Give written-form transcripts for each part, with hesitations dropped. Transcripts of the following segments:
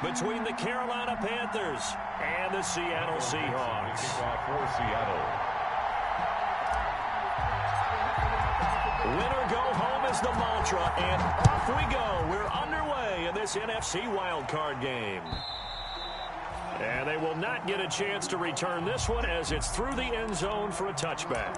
between the Carolina Panthers and the Seattle Seahawks. For Seattle. Winner go home is the mantra, and off we go. We're underway in this NFC wildcard game. And they will not get a chance to return this one as it's through the end zone for a touchback.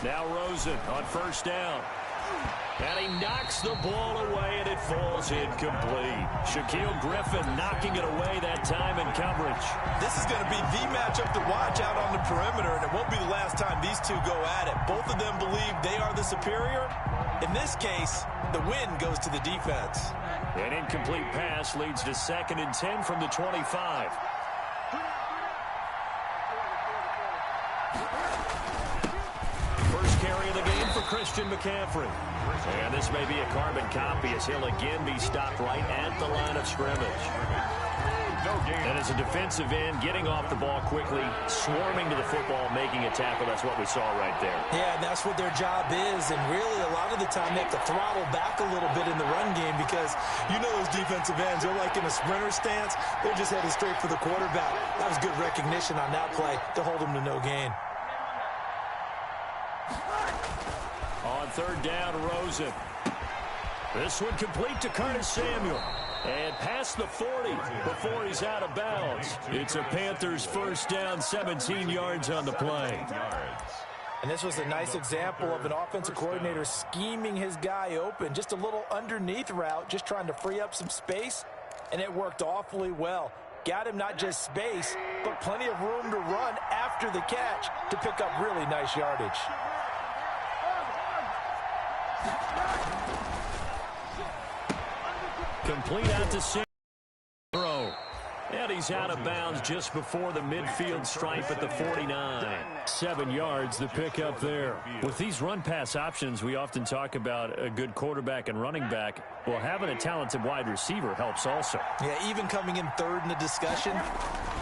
Now Rosen on first down. And he knocks the ball away, and it falls incomplete. Shaquille Griffin knocking it away that time in coverage. This is going to be the matchup to watch out on the perimeter, and it won't be the last time these two go at it. Both of them believe they are the superior. In this case, the win goes to the defense. An incomplete pass leads to 2nd and 10 from the 25. First carry of the game for Christian McCaffrey. And this may be a carbon copy as he'll again be stopped right at the line of scrimmage. And as a defensive end, getting off the ball quickly, swarming to the football, making a tackle, that's what we saw right there. Yeah, and that's what their job is. And really, a lot of the time, they have to throttle back a little bit in the run game because you know those defensive ends, they're like in a sprinter stance. They're just headed straight for the quarterback. That was good recognition on that play to hold him to no gain. On third down, Rosen. This one complete to Curtis Samuel. And past the 40 before he's out of bounds. It's a Panthers first down, 17 yards on the play. And this was a nice example of an offensive coordinator scheming his guy open. Just a little underneath route, just trying to free up some space. And it worked awfully well. Got him not just space, but plenty of room to run after the catch to pick up really nice yardage. Complete out to Sam. And he's out of bounds just before the midfield stripe at the 49. 7 yards, the pickup there. With these run-pass options, we often talk about a good quarterback and running back. Well, having a talented wide receiver helps also. Yeah, even coming in third in the discussion,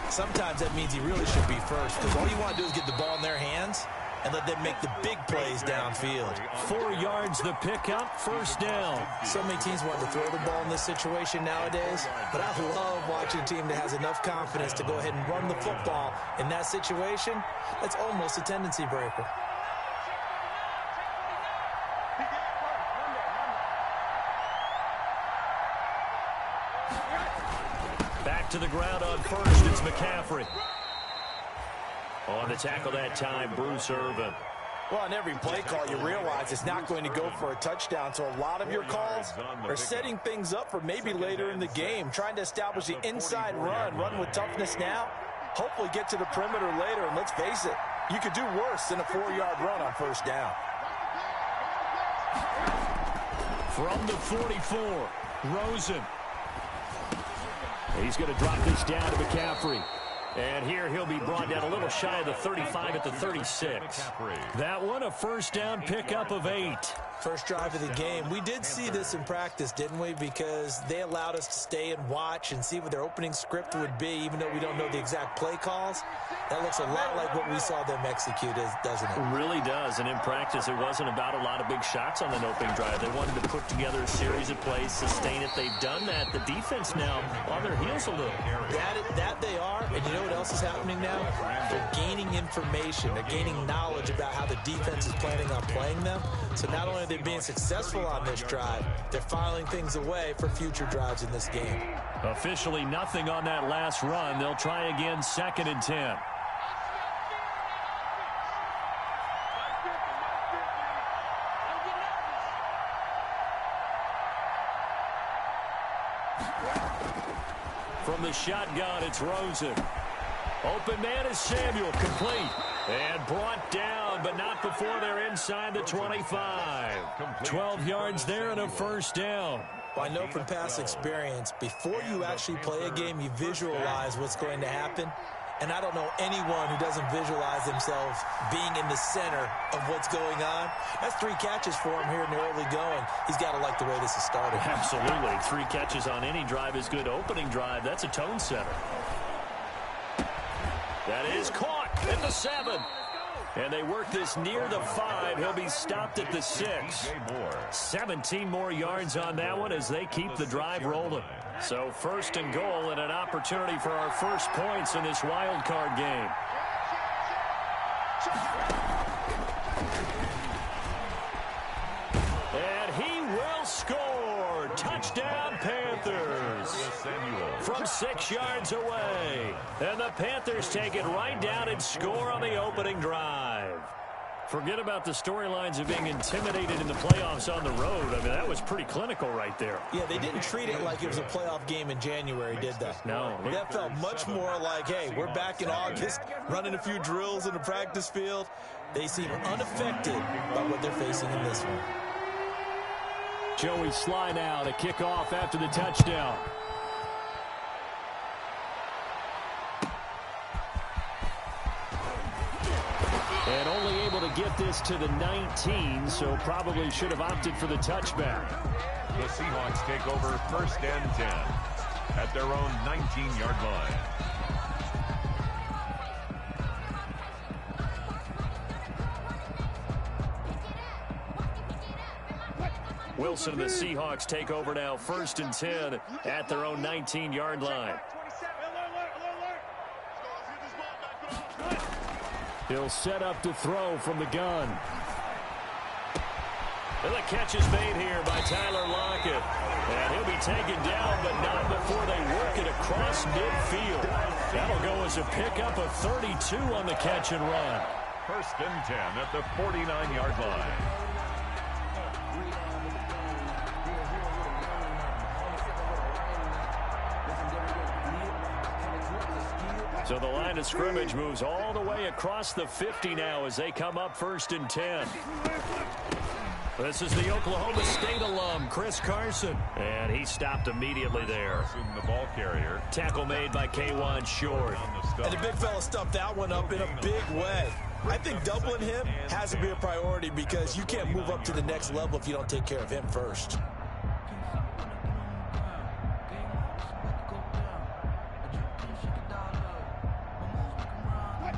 sometimes that means he really should be first because all you want to do is get the ball in their hands and let them make the big plays downfield. 4 yards the pickup, first down. So many teams want to throw the ball in this situation nowadays, but I love watching a team that has enough confidence to go ahead and run the football in that situation. That's almost a tendency breaker. Back to the ground on first, it's McCaffrey. On the tackle that time, Bruce Irvin. Well, on every play call, you realize it's not going to go for a touchdown, so a lot of your calls are setting things up for maybe later in the game, trying to establish the inside run with toughness now, hopefully get to the perimeter later, and let's face it, you could do worse than a 4-yard run on first down. From the 44, Rosen. He's going to drop this down to McCaffrey. And here he'll be brought down a little shy of the 35 at the 36. That one, a first down pickup of 8. First drive of the game. We did see this in practice, didn't we? Because they allowed us to stay and watch and see what their opening script would be, even though we don't know the exact play calls. That looks a lot like what we saw them execute, doesn't it? It really does. And in practice, it wasn't about a lot of big shots on the opening drive. They wanted to put together a series of plays, sustain it. They've done that. The defense now on their heels a little. That they are. And you know what else is happening now? They're gaining information. They're gaining knowledge about how the defense is planning on playing them. So not only are they being successful on this drive, they're filing things away for future drives in this game. Officially nothing on that last run. They'll try again, 2nd and 10. From the shotgun, it's Rosen. Open man is Samuel, complete. And brought down, but not before they're inside the 25. 12 yards there and a first down. Well, I know from past experience, before you actually play a game, you visualize what's going to happen. And I don't know anyone who doesn't visualize themselves being in the center of what's going on. That's 3 catches for him here in the early going. He's got to like the way this is started. Absolutely. 3 catches on any drive is good. Opening drive, that's a tone setter. That is caught at the 7. And they work this near the 5. He'll be stopped at the 6. 17 more yards on that one as they keep the drive rolling. So first and goal and an opportunity for our first points in this wild card game. And he will score. Touchdown, Panthers. From 6 yards away. And the Panthers take it right down and score on the opening drive. Forget about the storylines of being intimidated in the playoffs on the road. I mean, that was pretty clinical right there. Yeah, they didn't treat it like it was a playoff game in January, did they? No. That felt much more like, hey, we're back in August, running a few drills in the practice field. They seem unaffected by what they're facing in this one. Joey Sly now to kick off after the touchdown. And only able to get this to the 19, so probably should have opted for the touchback. The Seahawks take over first and 10 at their own 19-yard line. Wilson and the Seahawks take over now first and 10 at their own 19-yard line. He'll set up to throw from the gun. And the catch is made here by Tyler Lockett. And he'll be taken down, but not before they work it across midfield. That'll go as a pickup of 32 on the catch and run. First and 10 at the 49-yard line. So the line of scrimmage moves all the way across the 50 now as they come up first and 10. This is the Oklahoma State alum, Chris Carson. And he stopped immediately there. The ball carrier. Tackle made by K'Wan Short. And the big fella stuffed that one up in a big way. I think doubling him has to be a priority because you can't move up to the next level if you don't take care of him first.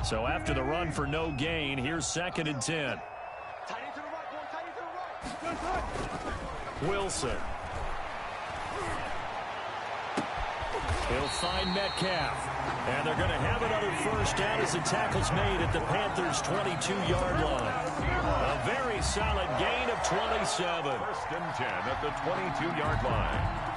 So after the run for no gain, here's second and 10. Wilson. He'll find Metcalf. And they're going to have another first down as the tackle's made at the Panthers' 22-yard line. A very solid gain of 27. First and 10 at the 22-yard line.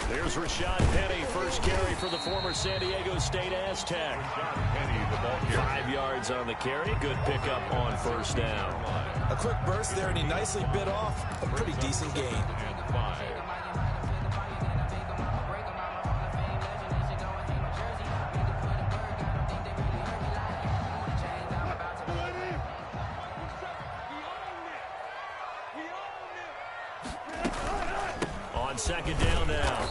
There's Rashad Penny, first carry for the former San Diego State Aztec. 5 yards on the carry. Good pickup on first down. A quick burst there, and he nicely bit off a pretty decent gain. On second down now,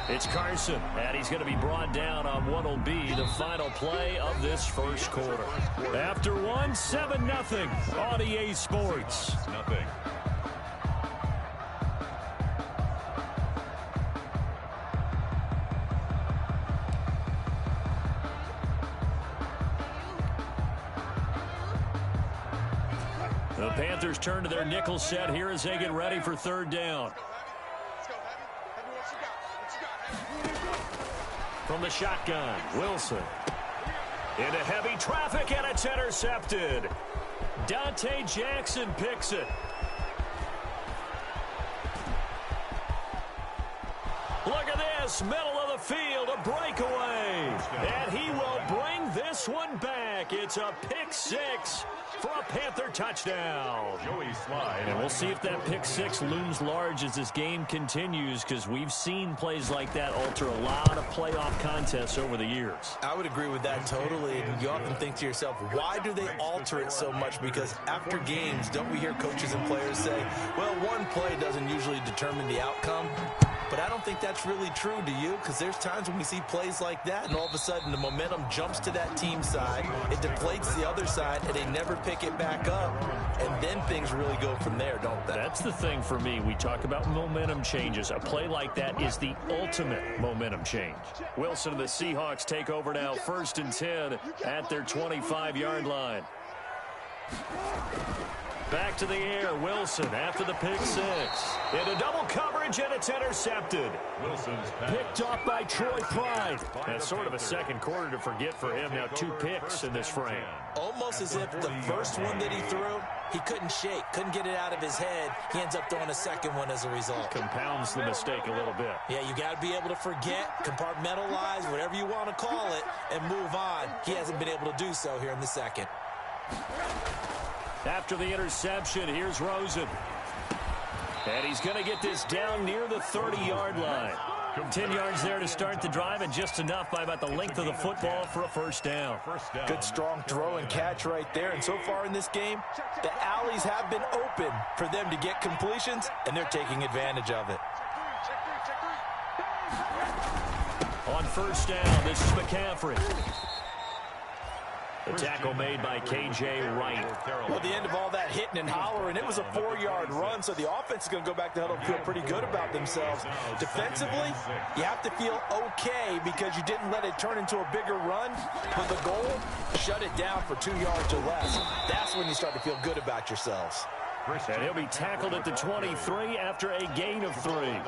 it's Carson, and he's going to be brought down on what will be the final play of this first quarter. After one, 7-0 on EA Sports. Nothing. The Panthers turn to their nickel set here as they get ready for third down. From the shotgun, Wilson. Into heavy traffic, and it's intercepted. Dante Jackson picks it. Look at this, middle of the field, a breakaway. And he will bring this one back. It's a pick six for a Panther touchdown. And we'll see if that pick six looms large as this game continues, because we've seen plays like that alter a lot of playoff contests over the years. I would agree with that totally. And you often think to yourself, why do they alter it so much? Because after games, don't we hear coaches and players say, well, one play doesn't usually determine the outcome? But I don't think that's really true, do you? Because there's times when we see plays like that, and all of a sudden the momentum jumps to that team side, it deflates the other side, and they never pick it back up, and then things really go from there, don't they? That's the thing for me. We talk about momentum changes. A play like that is the ultimate momentum change. Wilson and the Seahawks take over now, 1st and 10 at their 25-yard line. Back to the air, Wilson after the pick six. Into double coverage, and it's intercepted. Wilson's Picked off by Troy Pride. That's sort of a second quarter to forget for him. Now 2 picks in this frame. Almost as if the first one that he threw, he couldn't shake, couldn't get it out of his head. He ends up throwing a second one as a result. Compounds the mistake a little bit. Yeah, you got to be able to forget, compartmentalize, whatever you want to call it, and move on. He hasn't been able to do so here in the second. After the interception, here's Rosen. And he's going to get this down near the 30-yard line. 10 yards there to start the drive, and just enough by about the length of the football for a first down. Good strong throw and catch right there. And so far in this game, the alleys have been open for them to get completions, and they're taking advantage of it. On first down, this is McCaffrey. The tackle made by K.J. Wright. Well, the end of all that hitting and hollering, it was a 4-yard run, so the offense is going to go back to huddle and feel pretty good about themselves. Defensively, you have to feel okay because you didn't let it turn into a bigger run. But the goal, shut it down for 2 yards or less. That's when you start to feel good about yourselves. And he'll be tackled at the 23 after a gain of 3.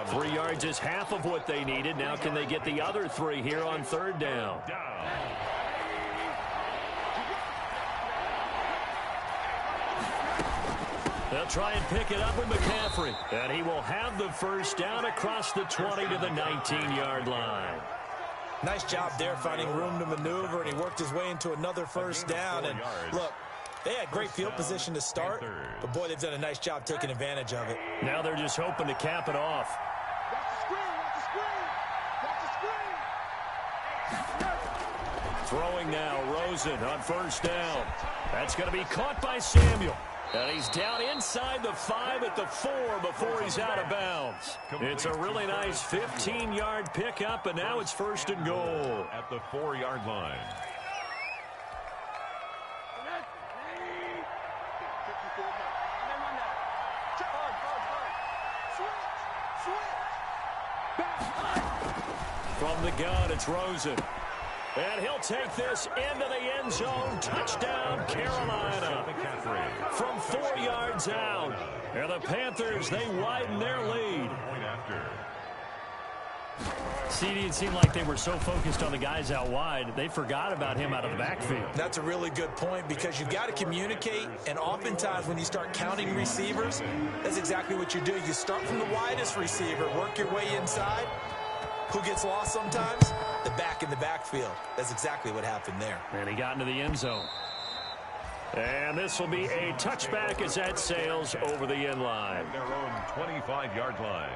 3 yards is half of what they needed. Now can they get the other 3 here on third down? They'll try and pick it up with McCaffrey. And he will have the first down across the 20 to the 19-yard line. Nice job there finding room to maneuver, and he worked his way into another first down. And look, they had great field position to start, but boy, they've done a nice job taking advantage of it. Now they're just hoping to cap it off. Throwing now, Rosen on first down. That's going to be caught by Samuel. And he's down inside the 5 at the 4 before he's out of bounds. It's a really nice 15-yard pickup, and now it's 1st and goal. At the 4-yard line. From the gun, it's Rosen. And he'll take this into the end zone. Touchdown, Carolina. From 4 yards out. And the Panthers, they widen their lead. CD, it seemed like they were so focused on the guys out wide, they forgot about him out of the backfield. That's a really good point, because you've got to communicate, and oftentimes when you start counting receivers, that's exactly what you do. You start from the widest receiver, work your way inside. Who gets lost sometimes? The back in the backfield. That's exactly what happened there. And he got into the end zone. And this will be a touchback as that sails over the end line. Their own 25-yard line.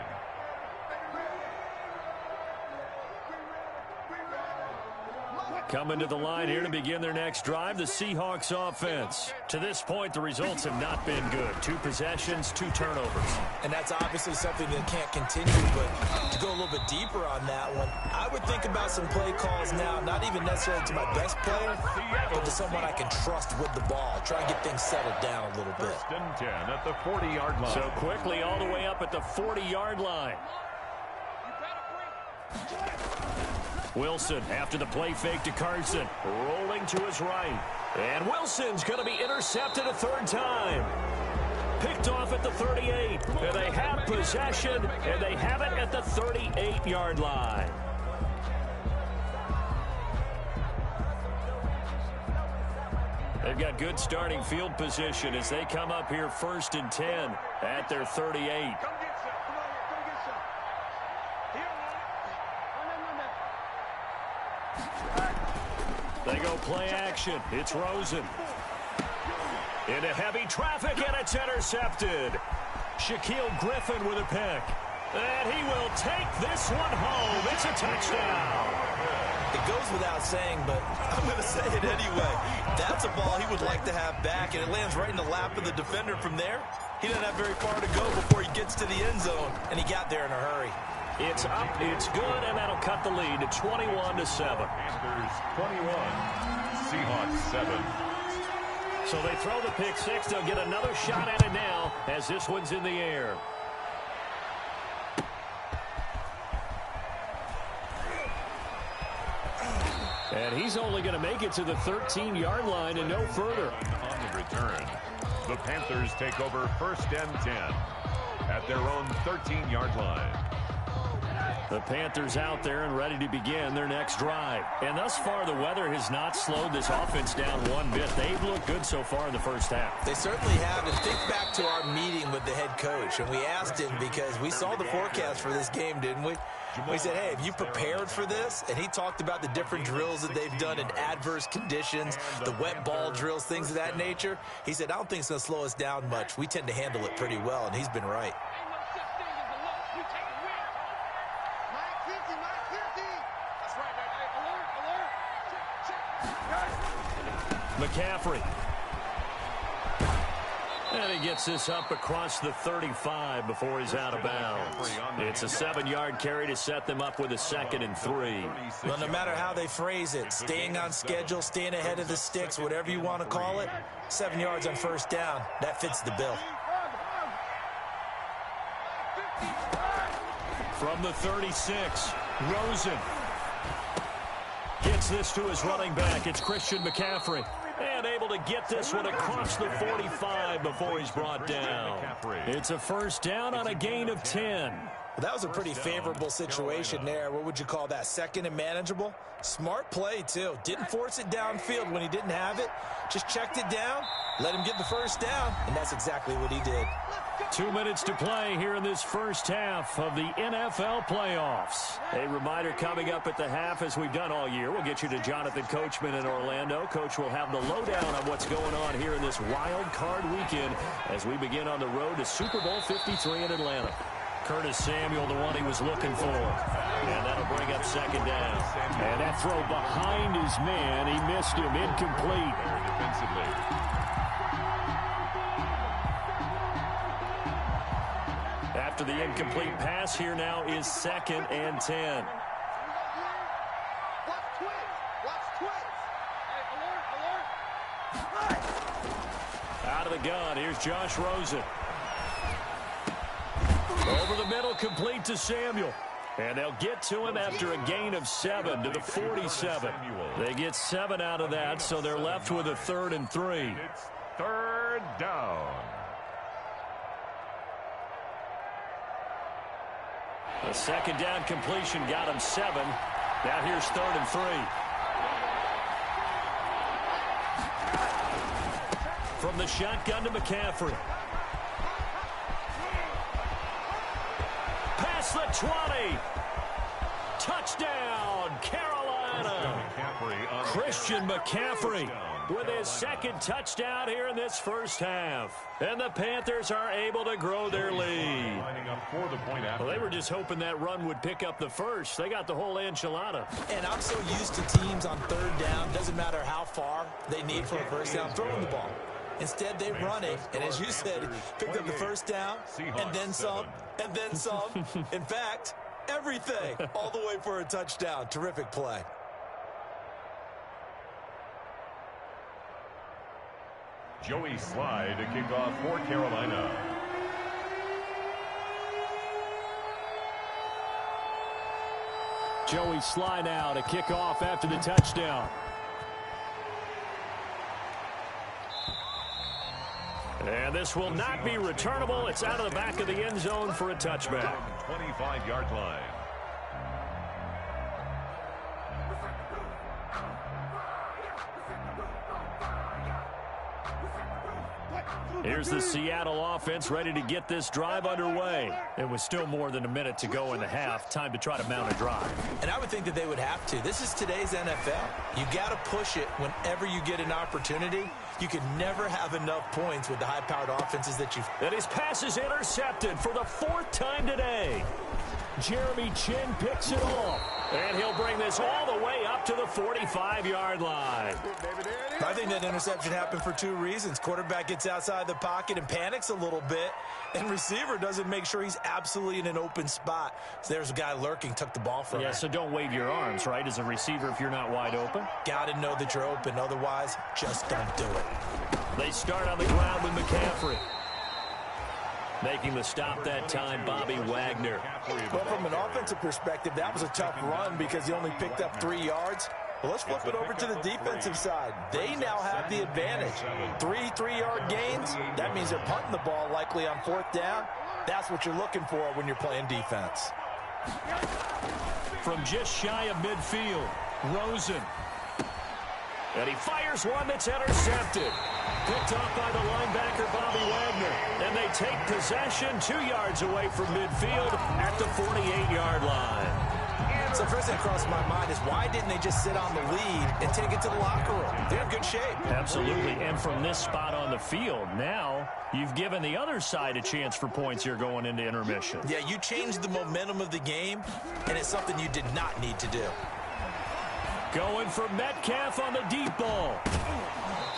Coming to the line here to begin their next drive, the Seahawks offense. To this point, the results have not been good. 2 possessions, 2 turnovers. And that's obviously something that can't continue, but to go a little bit deeper on that one, I would think about some play calls now, not even necessarily to my best player, but to someone I can trust with the ball. Try and get things settled down a little bit. 1st and 10 at the 40-yard line. So quickly all the way up at the 40-yard line. Wilson after the play fake to Carson, rolling to his right. And Wilson's going to be intercepted a 3rd time. Picked off at the 38. And they have possession, and they have it at the 38-yard line. They've got good starting field position as they come up here 1st and 10 at their 38. play action. It's Rosen. Into heavy traffic, and it's intercepted. Shaquille Griffin with a pick. And he will take this one home. It's a touchdown. It goes without saying, but I'm going to say it anyway. That's a ball he would like to have back, and it lands right in the lap of the defender from there. He doesn't have very far to go before he gets to the end zone, and he got there in a hurry. It's up, it's good, and that'll cut the lead to 21-7. Panthers 21, Seahawks 7. So they throw the pick six. They'll get another shot at it now as this one's in the air. And he's only going to make it to the 13-yard line and no further. On the return, the Panthers take over 1st and 10 at their own 13-yard line. The Panthers out there and ready to begin their next drive. And thus far, the weather has not slowed this offense down one bit. They've looked good so far in the first half. They certainly have. And think back to our meeting with the head coach. And we asked him because we saw the forecast for this game, didn't we? We said, hey, have you prepared for this? And he talked about the different drills that they've done in adverse conditions, the wet ball drills, things of that nature. He said, I don't think it's going to slow us down much. We tend to handle it pretty well, and he's been right. McCaffrey. And he gets this up across the 35 before he's out of bounds. It's a 7-yard carry to set them up with a 2nd and 3. Well, no matter how they phrase it, staying on schedule, staying ahead of the sticks, whatever you want to call it, 7 yards on 1st down, that fits the bill. From the 36, Rosen gets this to his running back. It's Christian McCaffrey. And able to get this one across the 45 before he's brought down. It's a 1st down on a gain of 10. Well, that was a pretty favorable situation there. What would you call that? 2nd and manageable? Smart play, too. Didn't force it downfield when he didn't have it. Just checked it down, let him get the 1st down, and that's exactly what he did. 2 minutes to play here in this first half of the NFL playoffs. A reminder coming up at the half, as we've done all year. We'll get you to Jonathan Coachman in Orlando. Coach will have the lowdown on what's going on here in this wild card weekend as we begin on the road to Super Bowl 53 in Atlanta. Curtis Samuel, the one he was looking for. And that'll bring up 2nd down. And that throw behind his man. He missed him. Incomplete. Defensively. After the incomplete pass, here now is 2nd and 10. Out of the gun, here's Josh Rosen. Over the middle, complete to Samuel. And they'll get to him after a gain of 7 to the 47. They get 7 out of that, so they're left with a 3rd and 3. It's 3rd down. The 2nd down completion got him 7. Now here's 3rd and 3. From the shotgun to McCaffrey. Past the 20. Touchdown, Carolina. Christian McCaffrey with his 2nd touchdown here in this first half. And the Panthers are able to grow their lead. Well, they were just hoping that run would pick up the 1st. They got the whole enchilada. And I'm so used to teams on 3rd down, doesn't matter how far they need for a 1st down, throwing the ball. Instead, they run it, and as you said, picked up the 1st down, and then some, and then some. In fact, everything, all the way for a touchdown. Terrific play. Joey Slye to kick off for Carolina. Joey Slye now to kick off after the touchdown. And this will not be returnable. It's out of the back of the end zone for a touchback. 25-yard line. Here's the Seattle offense ready to get this drive underway. It was still more than a minute to go in the half. Time to try to mount a drive. And I would think that they would have to. This is today's NFL. You got to push it whenever you get an opportunity. You can never have enough points with the high-powered offenses that you've... And his pass is intercepted for the 4th time today. Jeremy Chin picks it off. And he'll bring this all the way up to the 45-yard line. I think that interception happened for 2 reasons. Quarterback gets outside the pocket and panics a little bit, and receiver doesn't make sure he's absolutely in an open spot. So there's a guy lurking, took the ball from him. Yeah, so don't wave your arms, right, as a receiver if you're not wide open. Got to know that you're open. Otherwise, just don't do it. They start on the ground with McCaffrey. Making the stop that time, Bobby Wagner. Well, from an offensive perspective, that was a tough run because he only picked up 3 yards. Well, let's flip it over to the defensive side. They now have the advantage. 3 3-yard gains. That means they're punting the ball likely on 4th down. That's what you're looking for when you're playing defense. From just shy of midfield, Rosen. And he fires one that's intercepted. Picked off by the linebacker, Bobby Wagner. And they take possession 2 yards away from midfield at the 48-yard line. So first thing that crossed my mind is why didn't they just sit on the lead and take it to the locker room? They're in good shape. Absolutely. And from this spot on the field, now you've given the other side a chance for points here going into intermission. Yeah, you changed the momentum of the game, and it's something you did not need to do. Going for Metcalf on the deep ball.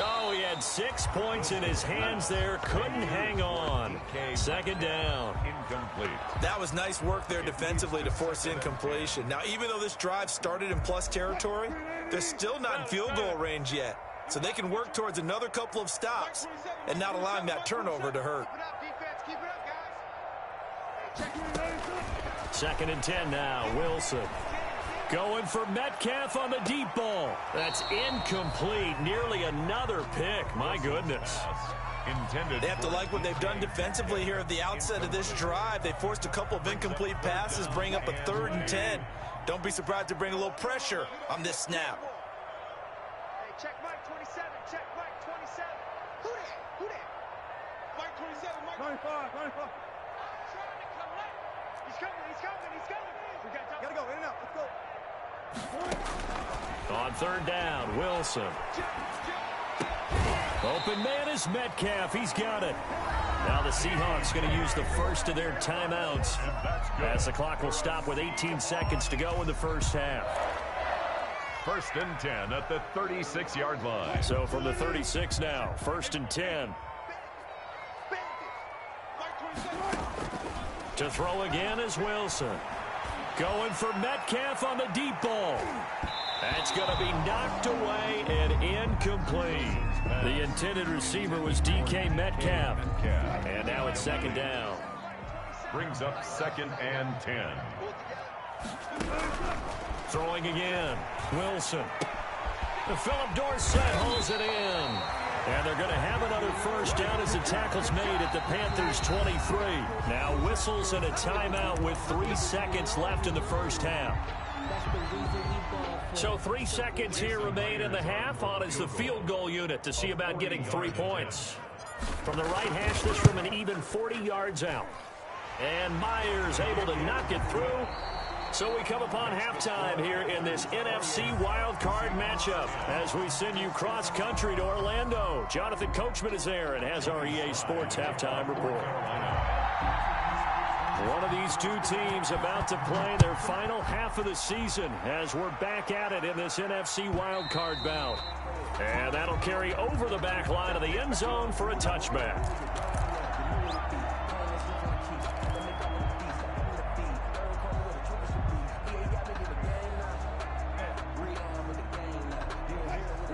Oh, he had 6 points in his hands there. Couldn't hang on. 2nd down. Incomplete. That was nice work there defensively to force incompletion. Now, even though this drive started in plus territory, they're still not in field goal range yet. So they can work towards another couple of stops and not allowing that turnover to hurt. 2nd and 10 now. Wilson. Going for Metcalf on the deep ball. That's incomplete. Nearly another pick. My goodness. They have to like what they've done defensively here at the outset of this drive. They forced a couple of incomplete passes, bring up a 3rd and 10. Don't be surprised to bring a little pressure on this snap. Hey, check Mike 27. Check Mike 27. Who that? Who that? Mike 27. Mike 25. 25. Trying to collect. He's coming. He's coming. He's coming. We gotta go in and out. Let's go. On 3rd down, Wilson. Open man is Metcalf. He's got it. Now the Seahawks going to use the first of their timeouts as the clock will stop with 18 seconds to go in the first half. 1st and 10 at the 36-yard line. So from the 36 now, 1st and 10. To throw again is Wilson. Going for Metcalf on the deep ball. That's going to be knocked away and incomplete. The intended receiver was DK Metcalf. And now it's 2nd down. Brings up 2nd and 10. Throwing again. Wilson. Philip Dorsett holds it in. And they're going to have another first down as the tackle's made at the Panthers' 23. Now whistles and a timeout with 3 seconds left in the first half. So 3 seconds here remain in the half. On is the field goal unit to see about getting 3 points. From the right hash, this from an even 40 yards out. And Myers able to knock it through. So we come upon halftime here in this NFC wildcard matchup as we send you cross-country to Orlando. Jonathan Coachman is there and has our EA Sports halftime report. One of these two teams about to play their final half of the season as we're back at it in this NFC wildcard bout. And that'll carry over the back line of the end zone for a touchback.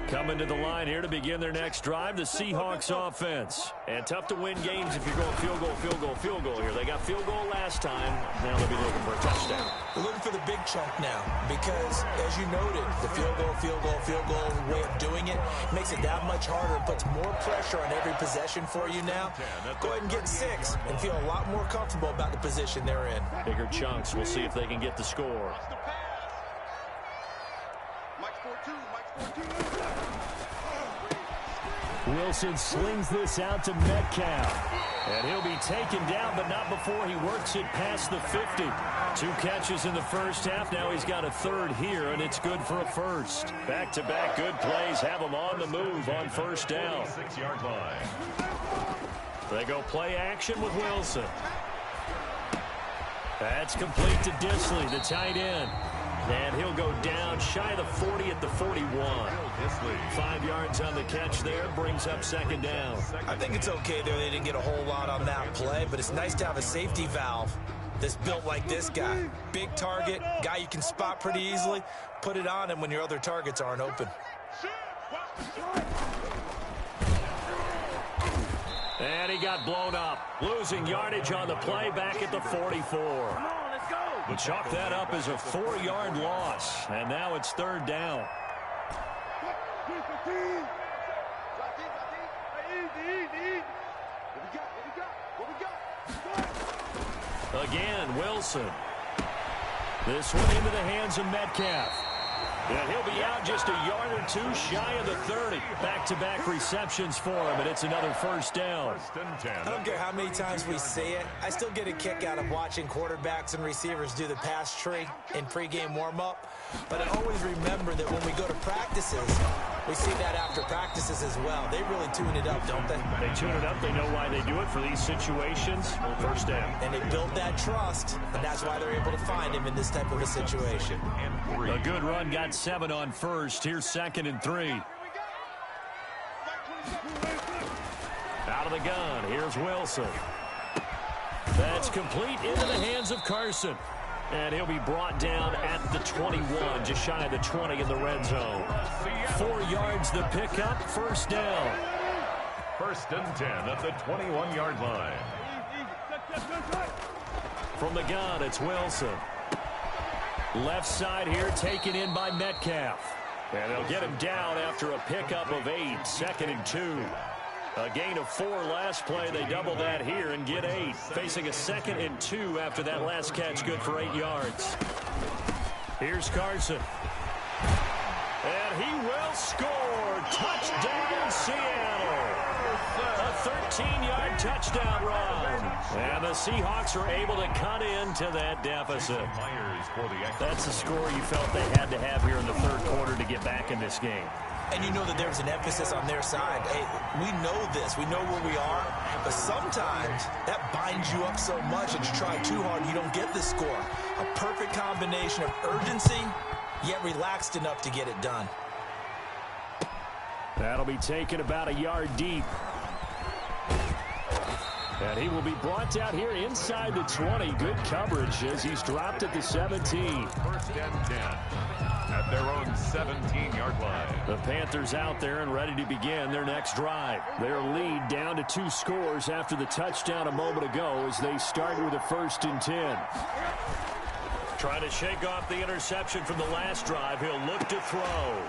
Coming to the line here to begin their next drive, the Seahawks offense. And tough to win games if you're going field goal, field goal, field goal here. They got field goal last time. Now they'll be looking for a touchdown. They're looking for the big chunk now because, as you noted, the field goal, field goal, field goal way of doing it makes it that much harder. It puts more pressure on every possession for you now. Go ahead and get 6 and feel a lot more comfortable about the position they're in. Bigger chunks. We'll see if they can get the score. Wilson slings this out to Metcalf. And he'll be taken down, but not before he works it past the 50. 2 catches in the first half. Now he's got a third here, and it's good for a first. Back-to-back good plays have him on the move on first down. 6-yard line. They go play action with Wilson. That's complete to Disley, the tight end. And he'll go down shy of the 40 at the 41. 5 yards on the catch there, brings up second down. I think it's okay there. They didn't get a whole lot on that play, but it's nice to have a safety valve that's built like this guy. Big target, guy you can spot pretty easily. Put it on him when your other targets aren't open. And he got blown up. Losing yardage on the play back at the 44. We'll chalk that up as a 4-yard loss. And now it's third down. Again, Wilson. This one into the hands of Metcalf. And he'll be out just a yard or 2 shy of the 30. Back-to-back receptions for him, and it's another first down. I don't care how many times we see it. I still get a kick out of watching quarterbacks and receivers do the pass tree in pregame warm-up. But I always remember that when we go to practices, we see that after practices as well. They really tune it up, don't they? They tune it up. They know why they do it for these situations. First down. And they build that trust, and that's why they're able to find him in this type of a situation. A good run got 7 on first. Here's 2nd and 3. Out of the gun. Here's Wilson. That's complete into the hands of Carson. And he'll be brought down at the 21, just shy of the 20 in the red zone. 4 yards the pickup, first down. 1st and 10 at the 21-yard line. From the gun, it's Wilson. Left side here taken in by Metcalf. And they'll get him down after a pickup of 8, 2nd and 2. A gain of 4 last play. They double that here and get 8. Facing a 2nd and 2 after that last catch, good for 8 yards. Here's Carson. And he will score. Touchdown, Seattle. A 13-yard touchdown run. And the Seahawks are able to cut into that deficit. That's the score you felt they had to have here in the third quarter to get back in this game. And you know that there's an emphasis on their side. Hey, we know this. We know where we are. But sometimes that binds you up so much that you try too hard and you don't get the score. A perfect combination of urgency, yet relaxed enough to get it done. That'll be taken about a yard deep. And he will be brought down here inside the 20. Good coverage as he's dropped at the 17. 1st and 10 at their own 17-yard line. The Panthers out there and ready to begin their next drive. Their lead down to 2 scores after the touchdown a moment ago as they start with a 1st and 10. Trying to shake off the interception from the last drive. He'll look to throw.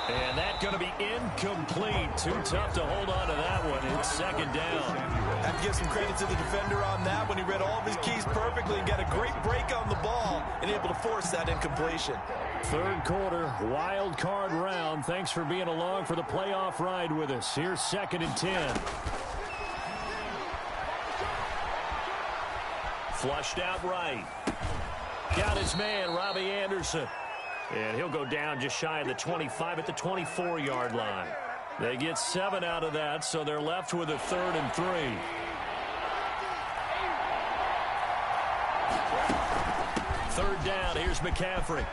And that's going to be incomplete. Too tough to hold on to that one. It's 2nd down. I have to give some credit to the defender on that when he read all of his keys perfectly and got a great break on the ball and able to force that incompletion. Third quarter, wild card round. Thanks for being along for the playoff ride with us. Here's 2nd and 10. Flushed out right. Got his man, Robbie Anderson. And he'll go down just shy of the 25 at the 24-yard line. They get 7 out of that, so they're left with a 3rd and 3. Third down, here's McCaffrey.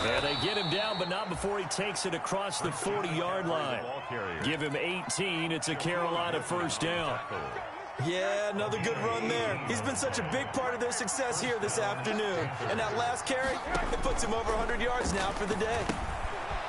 And they get him down, but not before he takes it across the 40-yard line. Give him 18. It's a Carolina 1st down. Yeah, another good run there. He's been such a big part of their success here this afternoon. And that last carry, it puts him over 100 yards now for the day.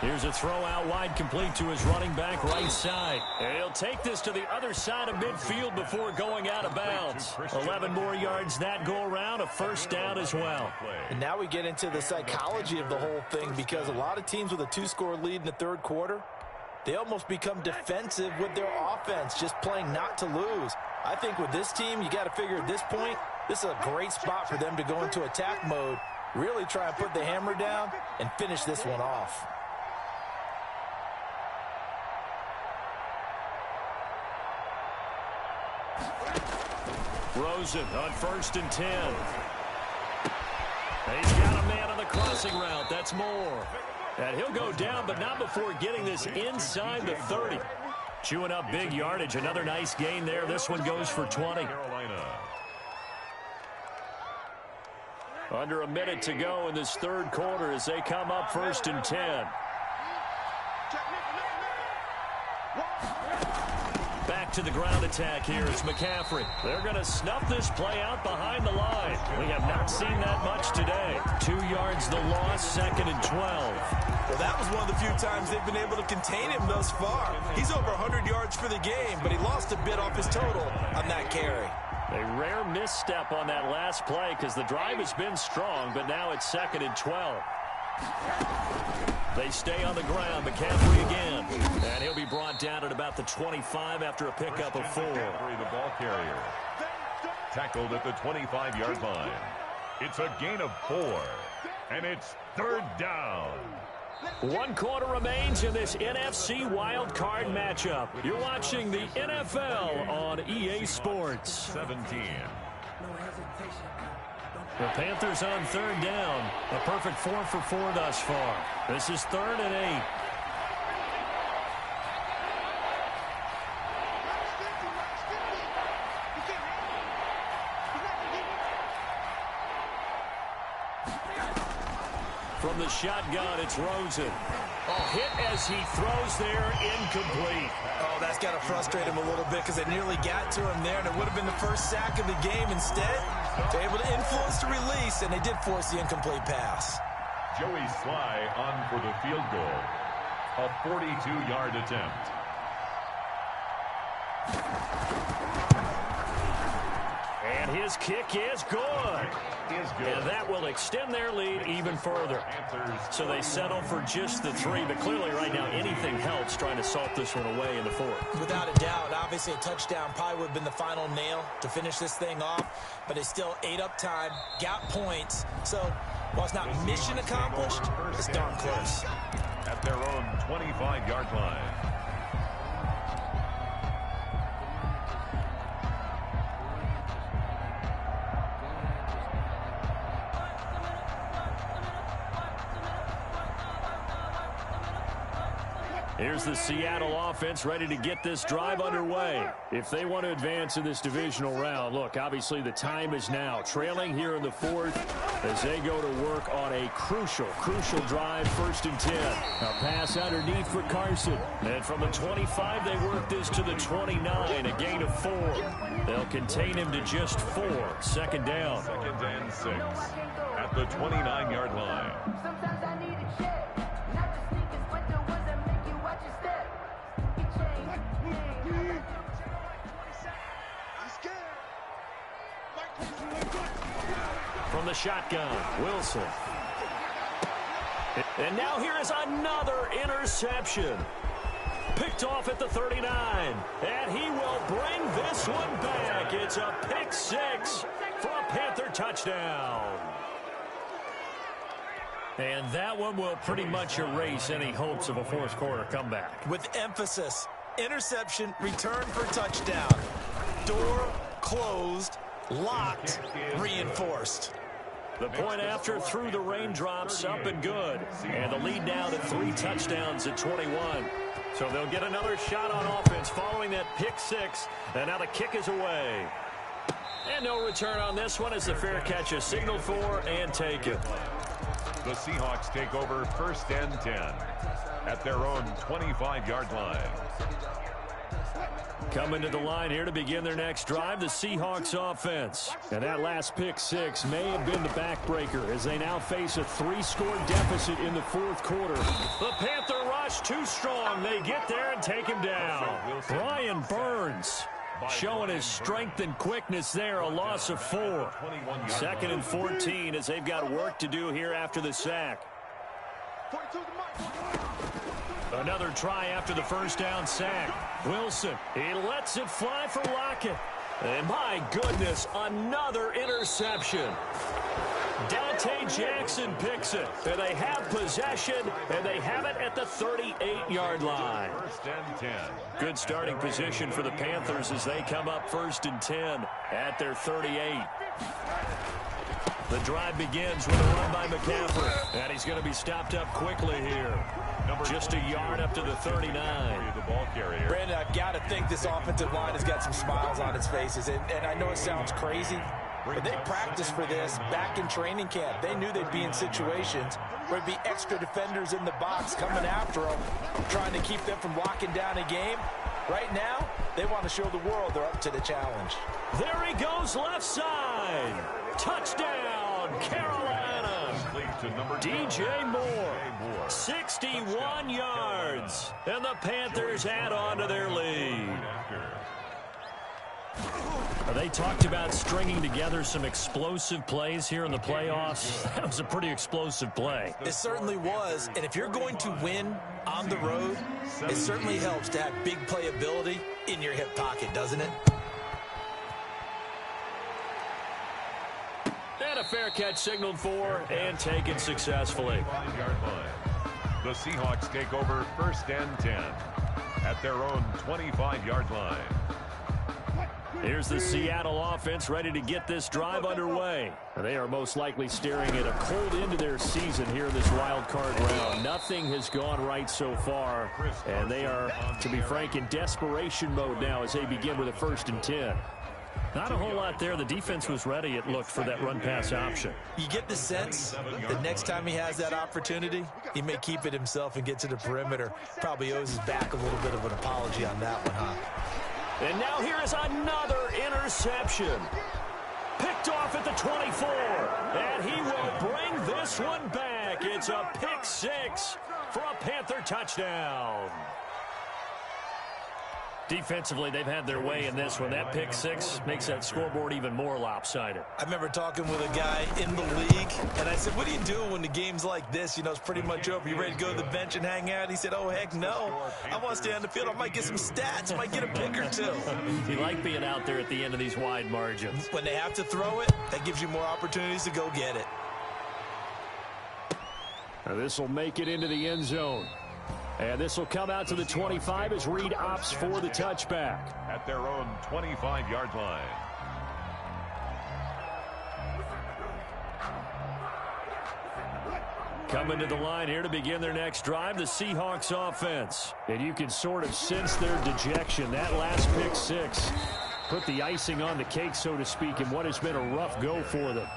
Here's a throw out wide, complete to his running back right side. And he'll take this to the other side of midfield before going out of bounds. 11 more yards that go around, a 1st down as well. And now we get into the psychology of the whole thing, because a lot of teams with a 2-score lead in the third quarter, they almost become defensive with their offense, just playing not to lose. I think with this team, you got to figure at this point, this is a great spot for them to go into attack mode, really try and put the hammer down and finish this one off. Rosen on 1st and 10. He's got a man on the crossing route. That's Moore. And he'll go down, but not before getting this inside the 30. Chewing up big yardage. Another nice gain there. This one goes for 20. Carolina. Under a minute to go in this third quarter as they come up 1st and 10. Back to the ground attack here. It's McCaffrey. They're going to snuff this play out behind the line. We have not seen that much today. 2 yards the loss, 2nd and 12. Well, that was one of the few times they've been able to contain him thus far. He's over 100 yards for the game, but he lost a bit off his total on that carry. A rare misstep on that last play because the drive has been strong, but now it's 2nd and 12. They stay on the ground. McCaffrey again. And he'll be brought down at about the 25 after a pickup of 4. McCaffrey, the ball carrier. Tackled at the 25-yard line. It's a gain of 4. And it's 3rd down. 1 quarter remains in this NFC wild card matchup. You're watching the NFL on EA Sports. 17. The Panthers on 3rd down. A perfect 4 for 4 thus far. This is 3rd and 8. From the shotgun, it's Rosen. Hit as he throws there, incomplete. Oh, that's got to frustrate him a little bit because they nearly got to him there, and it would have been the first sack of the game. Instead, they're able to influence the release, and they did force the incomplete pass. Joey Sly on for the field goal. A 42-yard attempt. And his kick is good. And that will extend their lead even further. So they settle for just the 3, but clearly right now anything helps trying to salt this one away in the 4th. Without a doubt, obviously a touchdown probably would have been the final nail to finish this thing off, but they still ate up time, got points. So while it's not mission accomplished, it's darn close. At their own 25-yard line. Here's the Seattle offense ready to get this drive underway. If they want to advance in this divisional round, look, obviously the time is now. Trailing here in the 4th as they go to work on a crucial drive, 1st and 10. A pass underneath for Carson. And from the 25, they work this to the 29, a gain of 4. They'll contain him to just 4. 2nd down. 2nd and 6. At the 29-yard line. Sometimes I need a check. Not the sneakers, but the ones that make you watch your step. Get changed. From the shotgun, Wilson. And now here is another interception. Picked off at the 39. And he will bring this one back. It's a pick 6 for a Panther touchdown. And that one will pretty much erase any hopes of a 4th quarter comeback. With emphasis, interception, return for touchdown. Door closed, locked, reinforced. The point after through the raindrops, up and good. And the lead now to 3 touchdowns at 21. So they'll get another shot on offense following that pick 6. And now the kick is away. And no return on this one as the fair catch is signaled for and taken. The Seahawks take over 1st and 10 at their own 25-yard line. Coming to the line here to begin their next drive, the Seahawks offense. And that last pick 6 may have been the backbreaker as they now face a 3-score deficit in the 4th quarter. The Panther rush too strong. They get there and take him down. Brian Burns showing his strength and quickness there, a loss of 4. 2nd and 14 as they've got work to do here after the sack. Another try after the 1st down sack. Wilson, he lets it fly for Lockett. And my goodness, another interception. Dante Jackson picks it. And they have possession, and they have it at the 38-yard line. First and 10. Good starting position for the Panthers as they come up 1st and 10 at their 38. The drive begins with a run by McCaffrey. And he's going to be stopped up quickly here. Just a yard up to the 39. The ball carrier. Brandon, I've got to think this offensive line has got some smiles on its faces. And I know it sounds crazy, but they practiced for this back in training camp. They knew they'd be in situations where there'd be extra defenders in the box coming after them, trying to keep them from locking down a game. Right now, they want to show the world they're up to the challenge. There he goes, left side. Touchdown, Carolina. DJ Moore, 61 yards. And the Panthers add on to their lead. They talked about stringing together some explosive plays here in the playoffs. That was a pretty explosive play. It certainly was. And if you're going to win on the road, it certainly helps to have big playability in your hip pocket, doesn't it? And a fair catch signaled for and taken successfully. 5-yard line. The Seahawks take over 1st and 10 at their own 25-yard line. Here's the Seattle offense ready to get this drive underway. They are most likely staring at a cold end to their season here in this wild card round. Nothing has gone right so far, and they are, to be frank, in desperation mode now as they begin with a 1st and 10. Not a whole lot there. The defense was ready, it looked, for that run-pass option. You get the sense that next time he has that opportunity, he may keep it himself and get to the perimeter. Probably owes his back a little bit of an apology on that one, huh? And now here is another interception. Picked off at the 24. And he will bring this one back. It's a pick six for a Panther touchdown. Defensively, they've had their way in this one. That pick six makes that scoreboard even more lopsided. I remember talking with a guy in the league, and I said, what do you do when the game's like this? You know, it's pretty much over. You ready to go to the bench and hang out? He said, oh, heck no. I want to stay on the field. I might get some stats. I might get a pick or two. You like being out there at the end of these wide margins. When they have to throw it, that gives you more opportunities to go get it. Now this will make it into the end zone. And this will come out to the 25 as Reed opts for the touchback. At their own 25-yard line. Coming to the line here to begin their next drive, the Seahawks offense. And you can sort of sense their dejection. That last pick six put the icing on the cake, so to speak, in what has been a rough go for them.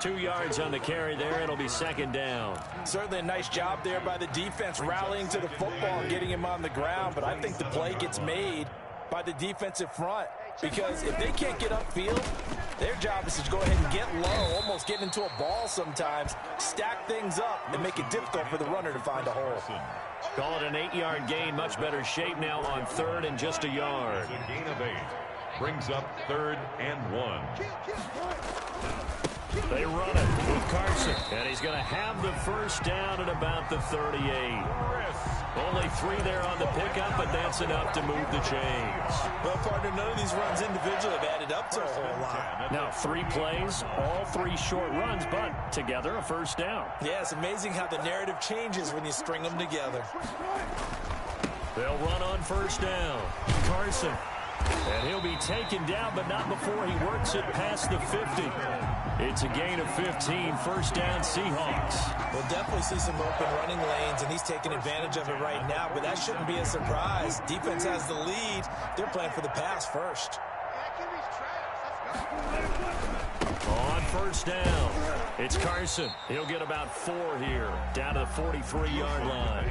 2 yards on the carry there. It'll be 2nd down. Certainly a nice job there by the defense rallying to the football and getting him on the ground. But I think the play gets made by the defensive front, because if they can't get upfield, their job is to go ahead and get low, almost get into a ball sometimes, stack things up, and make it difficult for the runner to find a hole. Call it an 8-yard gain. Much better shape now on 3rd and just a yard. It's a gain of 8. Brings up 3rd and 1. They run it with Carson, and he's going to have the 1st down at about the 38. Only 3 there on the pickup, but that's enough to move the chains. Well, partner, none of these runs individually have added up to a whole lot. Now, 3 plays, all 3 short runs, but together a 1st down. Yeah, it's amazing how the narrative changes when you string them together. They'll run on 1st down. Carson. And he'll be taken down, but not before he works it past the 50. It's a gain of 15, 1st down Seahawks. We'll definitely see some open running lanes, and he's taking advantage of it right now, but that shouldn't be a surprise. Defense has the lead. They're playing for the pass first. On 1st down, it's Carson. He'll get about 4 here, down to the 43-yard line.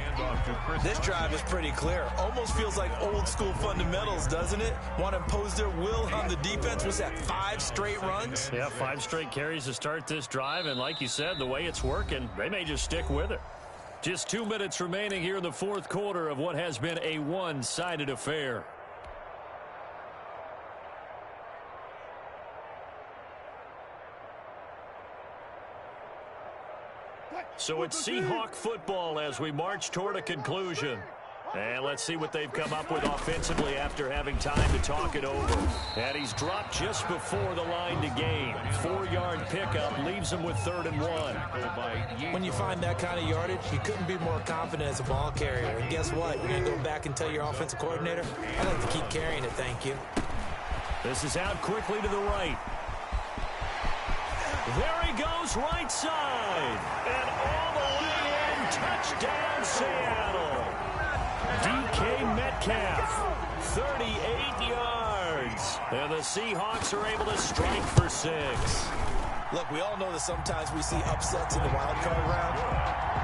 This drive is pretty clear. Almost feels like old school fundamentals, doesn't it? Want to impose their will on the defense. Was that 5 straight runs? Yeah, 5 straight carries to start this drive, and like you said, the way it's working, they may just stick with it. Just 2 minutes remaining here in the 4th quarter of what has been a one-sided affair. So it's Seahawk football as we march toward a conclusion. And let's see what they've come up with offensively after having time to talk it over. And he's dropped just before the line to gain. 4-yard pickup leaves him with 3rd and 1. When you find that kind of yardage, you couldn't be more confident as a ball carrier. And guess what? You're going to go back and tell your offensive coordinator, I'd like to keep carrying it, thank you. This is out quickly to the right. There he goes, right side. And all the way in, touchdown Seattle. DK Metcalf, 38 yards. And the Seahawks are able to strike for 6. Look, we all know that sometimes we see upsets in the wild card round,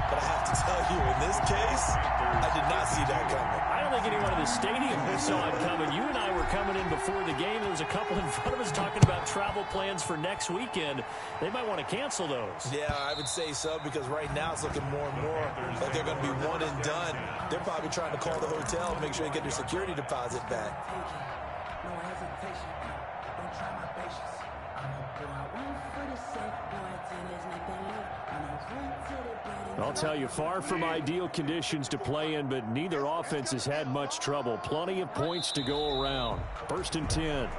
but I have to tell you, in this case, I did not see that coming. I don't think anyone in the stadium saw it coming. You and I were coming in before the game. There was a couple in front of us talking about travel plans for next weekend. They might want to cancel those. Yeah, I would say so, because right now it's looking more and more like they're going to be one and done. They're probably trying to call the hotel and make sure they get their security deposit back. No hesitation. Don't try my patience. I'll tell you, far from ideal conditions to play in, but neither offense has had much trouble. Plenty of points to go around. 1st and 10.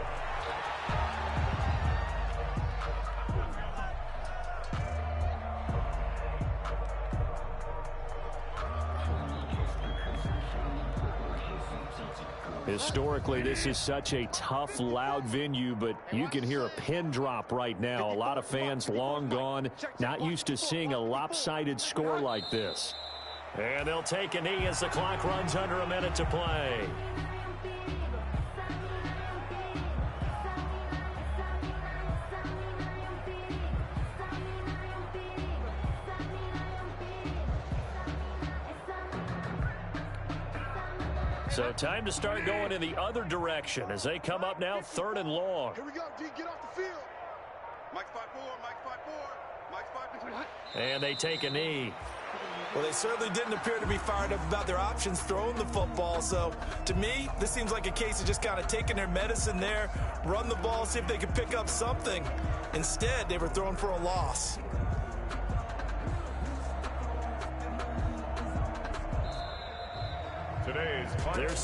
Historically, this is such a tough, loud venue, but you can hear a pin drop right now. A lot of fans long gone, not used to seeing a lopsided score like this. And they'll take a knee as the clock runs under a minute to play. So time to start going in the other direction as they come up now 3rd and long. Here we go, D, get off the field. Mike's 5-4, Mike's 5-4, Mike's 5-4. And they take a knee. Well, they certainly didn't appear to be fired up about their options throwing the football. So, to me, this seems like a case of just kind of taking their medicine there, run the ball, see if they could pick up something. Instead, they were throwing for a loss. Today's Their